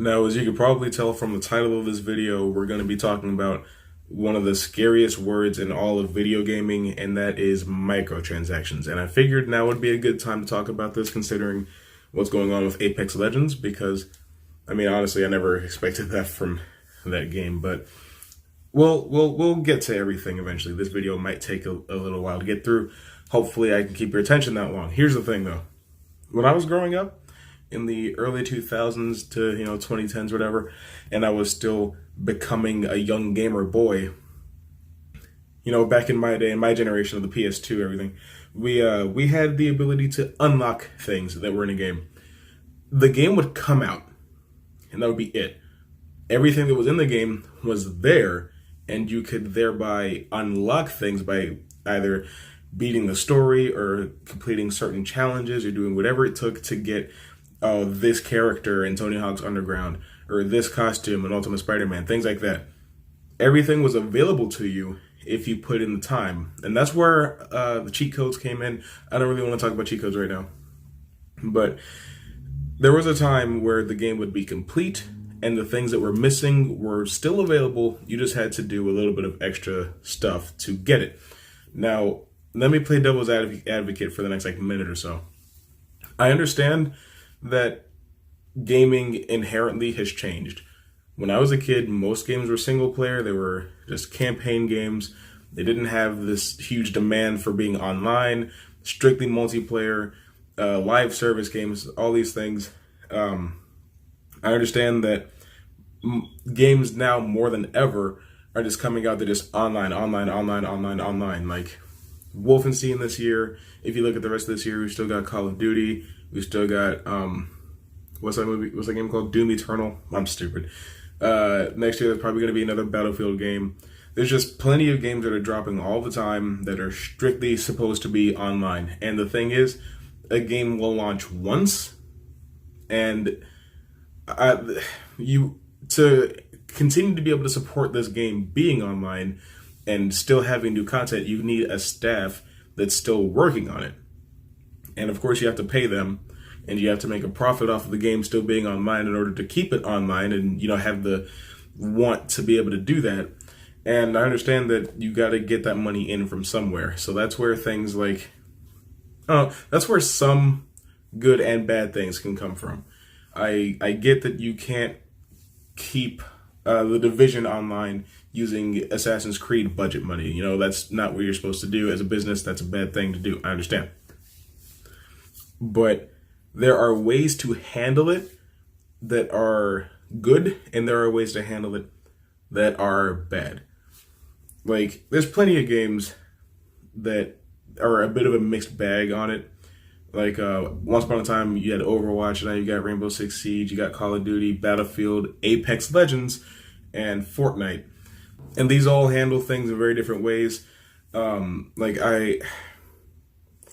Now, as you can probably tell from the title of this video, we're going to be talking about one of the scariest words in all of video gaming, and that is microtransactions. And I figured now would be a good time to talk about this considering what's going on with Apex Legends, because, I mean, honestly, I never expected that from that game, but we'll get to everything eventually. This video might take a little while to get through. Hopefully I can keep your attention that long. Here's the thing, though. When I was growing up, in the early 2000s to 2010s, whatever, and I was still becoming a young gamer boy. Back in my day, in my generation of the PS2, everything, we had the ability to unlock things that were in a game. The game would come out, and that would be it. Everything that was in the game was there, and you could thereby unlock things by either beating the story or completing certain challenges or doing whatever it took to get this character in Tony Hawk's Underground, or this costume in Ultimate Spider-Man, things like that. Everything was available to you if you put in the time. And that's where the cheat codes came in. I don't really want to talk about cheat codes right now. But there was a time where the game would be complete and the things that were missing were still available. You just had to do a little bit of extra stuff to get it. Now, let me play devil's advocate for the next minute or so. I understand that gaming inherently has changed. When I was a kid, most games were single player. They were just campaign games. They didn't have this huge demand for being online, strictly multiplayer, live service games, all these things. I understand that games now more than ever are just coming out. They're just online. Like Wolfenstein this year. If you look at the rest of this year, we still got Call of Duty. We still got what's that game called? Doom Eternal. I'm stupid. Next year there's probably going to be another Battlefield game. There's just plenty of games that are dropping all the time that are strictly supposed to be online. And the thing is, a game will launch once, and to continue to be able to support this game being online and still having new content, you need a staff that's still working on it. And of course you have to pay them, and you have to make a profit off of the game still being online in order to keep it online and, have the want to be able to do that. And I understand that you got to get that money in from somewhere. So that's where things like, that's where some good and bad things can come from. I get that you can't keep the Division online using Assassin's Creed budget money. That's not what you're supposed to do as a business. That's a bad thing to do. I understand. But there are ways to handle it that are good, and there are ways to handle it that are bad. Like, there's plenty of games that are a bit of a mixed bag on it. Like, once upon a time, you had Overwatch, and now you got Rainbow Six Siege, you got Call of Duty, Battlefield, Apex Legends, and Fortnite. And these all handle things in very different ways. I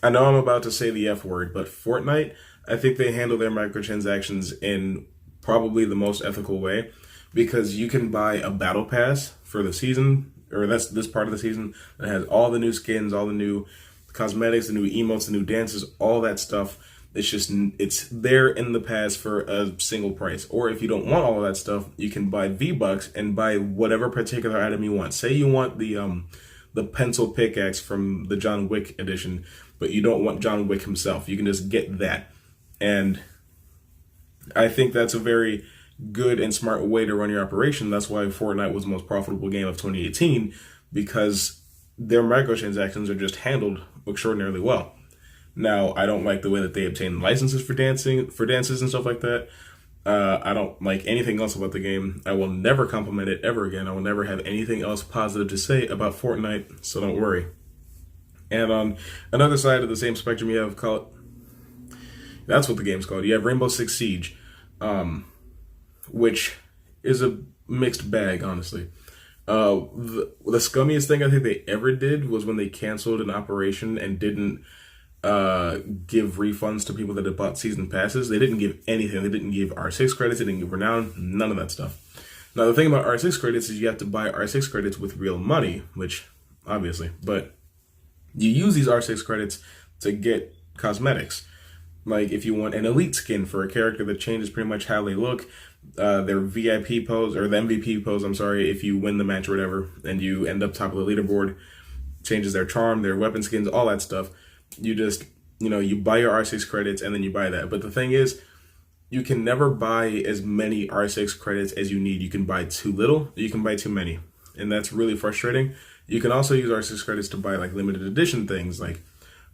know I'm about to say the F word, but Fortnite, I think they handle their microtransactions in probably the most ethical way, because you can buy a battle pass for the season, or that's this part of the season, that has all the new skins, all the new cosmetics, the new emotes, the new dances, all that stuff. It's there in the pass for a single price. Or if you don't want all of that stuff, you can buy V-Bucks and buy whatever particular item you want. Say you want the pencil pickaxe from the John Wick edition, but you don't want John Wick himself. You can just get that. And I think that's a very good and smart way to run your operation. That's why Fortnite was the most profitable game of 2018, because their microtransactions are just handled extraordinarily well. Now, I don't like the way that they obtain licenses for dances and stuff like that. I don't like anything else about the game. I will never compliment it ever again. I will never have anything else positive to say about Fortnite, so don't worry. And on another side of the same spectrum, you have that's what the game's called. You have Rainbow Six Siege, which is a mixed bag, honestly. The scummiest thing I think they ever did was when they canceled an operation and didn't give refunds to people that had bought season passes. They didn't give anything. They didn't give R6 credits. They didn't give Renown. None of that stuff. Now, the thing about R6 credits is you have to buy R6 credits with real money, which obviously, but you use these R6 credits to get cosmetics. Like if you want an elite skin for a character that changes pretty much how they look, their VIP pose, or the MVP pose, I'm sorry, if you win the match or whatever, and you end up top of the leaderboard, changes their charm, their weapon skins, all that stuff. You just, you buy your R6 credits and then you buy that. But the thing is, you can never buy as many R6 credits as you need. You can buy too little, you can buy too many. And that's really frustrating. You can also use R6 credits to buy like limited edition things like,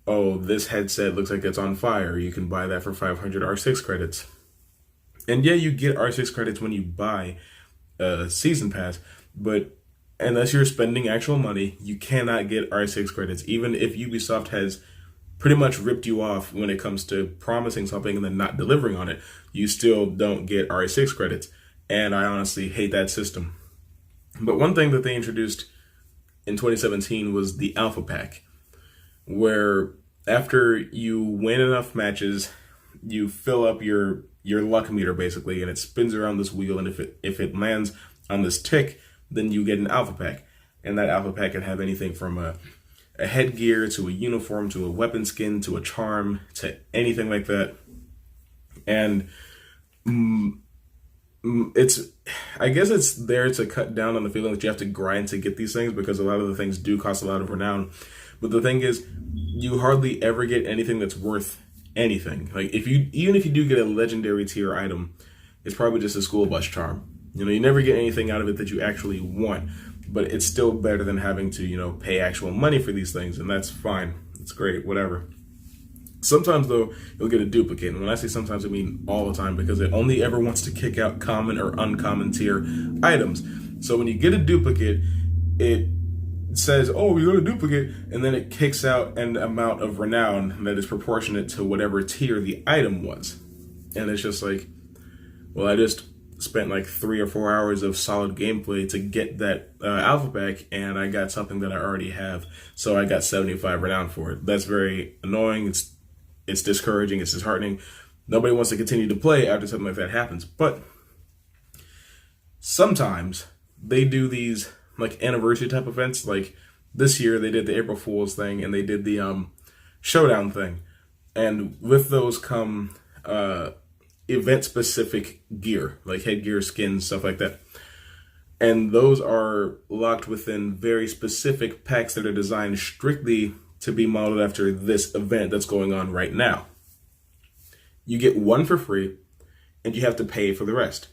oh, this headset looks like it's on fire. You can buy that for 500 R6 credits. And yeah, you get R6 credits when you buy a season pass, but unless you're spending actual money, you cannot get R6 credits. Even if Ubisoft has pretty much ripped you off when it comes to promising something and then not delivering on it, you still don't get R6 credits. And I honestly hate that system. But one thing that they introduced in 2017 was the Alpha Pack, where after you win enough matches, you fill up your luck meter basically, and it spins around this wheel, and if it lands on this tick, then you get an Alpha Pack. And that Alpha Pack can have anything from a headgear to a uniform to a weapon skin to a charm to anything like that. And I guess it's there to cut down on the feeling that you have to grind to get these things, because a lot of the things do cost a lot of renown. But the thing is, you hardly ever get anything that's worth anything. Like even if you do get a legendary tier item, it's probably just a school bus charm. You never get anything out of it that you actually want, but it's still better than having to, pay actual money for these things, and that's fine. It's great, whatever. Sometimes, though, you'll get a duplicate, and when I say sometimes, I mean all the time, because it only ever wants to kick out common or uncommon tier items. So when you get a duplicate, it says, oh, you got a duplicate, and then it kicks out an amount of renown that is proportionate to whatever tier the item was. And it's just like, well, I just spent like 3 or 4 hours of solid gameplay to get that Alpha Pack, and I got something that I already have, so I got 75 renown for it. That's very annoying. It's discouraging. It's disheartening. Nobody wants to continue to play after something like that happens. But sometimes they do these like anniversary type events. Like this year, they did the April Fool's thing, and they did the showdown thing. And with those come event-specific gear, like headgear, skins, stuff like that. And those are locked within very specific packs that are designed strictly to be modeled after this event that's going on right now. You get one for free, and you have to pay for the rest.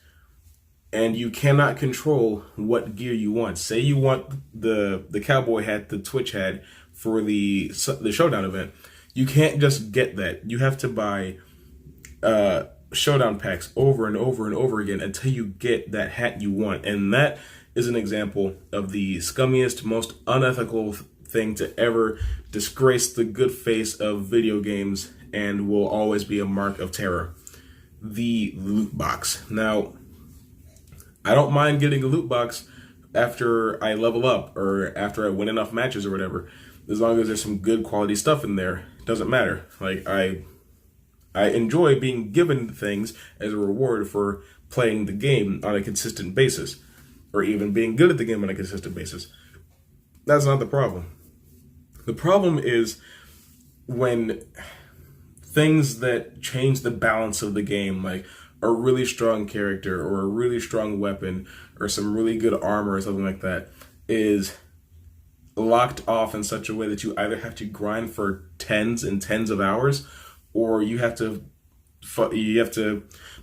And you cannot control what gear you want. Say you want the cowboy hat, the Twitch hat for the showdown event. You can't just get that. You have to buy showdown packs over and over and over again until you get that hat you want. And that is an example of the scummiest, most unethical thing to ever disgrace the good face of video games, and will always be a mark of terror: the loot box. Now, I don't mind getting a loot box after I level up or after I win enough matches or whatever, as long as there's some good quality stuff in there. It doesn't matter. Like I enjoy being given things as a reward for playing the game on a consistent basis, or even being good at the game on a consistent basis. That's not the problem. The problem is when things that change the balance of the game, like a really strong character or a really strong weapon or some really good armor or something like that, is locked off in such a way that you either have to grind for tens and tens of hours, or you have to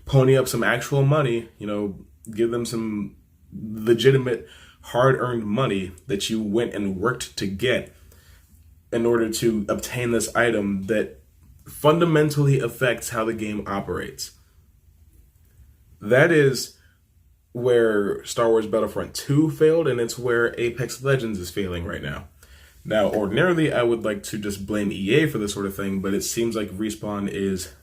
pony up some actual money, give them some legitimate hard-earned money that you went and worked to get in order to obtain this item that fundamentally affects how the game operates. That is where Star Wars Battlefront 2 failed, and it's where Apex Legends is failing right now. Now, ordinarily, I would like to just blame EA for this sort of thing, but it seems like Respawn is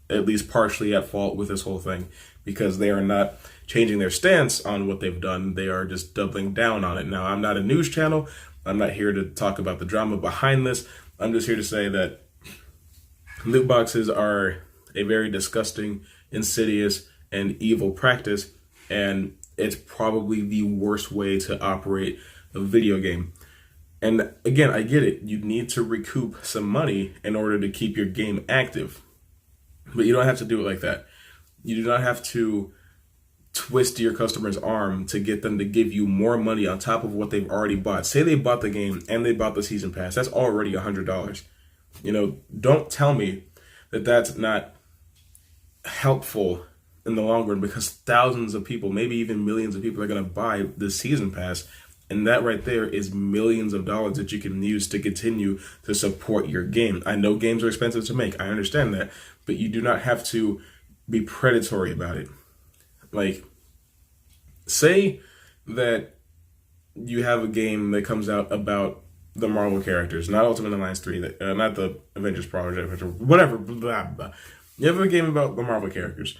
at least partially at fault with this whole thing, because they are not changing their stance on what they've done. They are just doubling down on it. Now, I'm not a news channel. I'm not here to talk about the drama behind this. I'm just here to say that loot boxes are a very disgusting, insidious, and evil practice, and it's probably the worst way to operate a video game. And again, I get it. You need to recoup some money in order to keep your game active. But you don't have to do it like that. You do not have to twist your customer's arm to get them to give you more money on top of what they've already bought. Say they bought the game and they bought the season pass. That's already $100. Don't tell me that that's not helpful in the long run, because thousands of people, maybe even millions of people, are going to buy the season pass. And that right there is millions of dollars that you can use to continue to support your game. I know games are expensive to make. I understand that. But you do not have to be predatory about it. Like, say that you have a game that comes out about the Marvel characters, not Ultimate Alliance 3, not the Avengers Project, whatever, blah, blah. You have a game about the Marvel characters,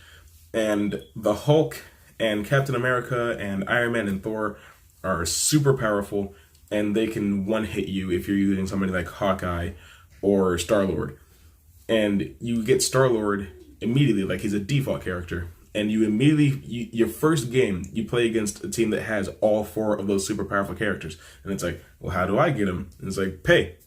and the Hulk and Captain America and Iron Man and Thor are super powerful, and they can one-hit you if you're using somebody like Hawkeye or Star-Lord. And you get Star-Lord immediately, like he's a default character, and you immediately, your first game, you play against a team that has all 4 of those super powerful characters. And it's like, well, how do I get them? And it's like, pay.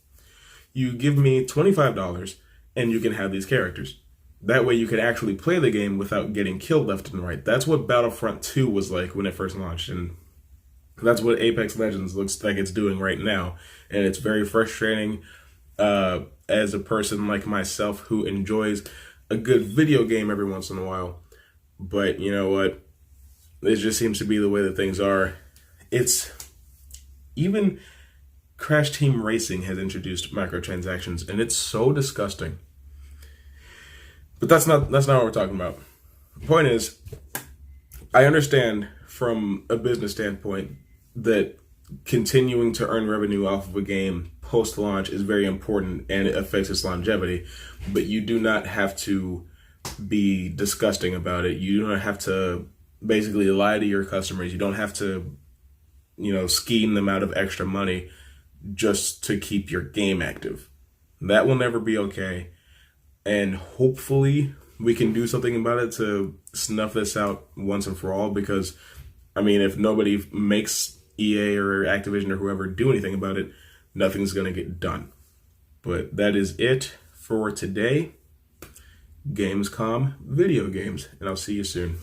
You give me $25, and you can have these characters. That way you can actually play the game without getting killed left and right. That's what Battlefront 2 was like when it first launched, and that's what Apex Legends looks like it's doing right now. And it's very frustrating as a person like myself who enjoys a good video game every once in a while. But you know what? It just seems to be the way that things are. It's even Crash Team Racing has introduced microtransactions, and it's so disgusting. But that's not what we're talking about. The point is, I understand from a business standpoint that continuing to earn revenue off of a game post-launch is very important and it affects its longevity, but you do not have to be disgusting about it. You don't have to basically lie to your customers. You don't have to, scheme them out of extra money just to keep your game active. That will never be okay. And hopefully we can do something about it to snuff this out once and for all, because, if nobody makes EA or Activision or whoever do anything about it, nothing's going to get done. But that is it for today. Gamescom video games, and I'll see you soon.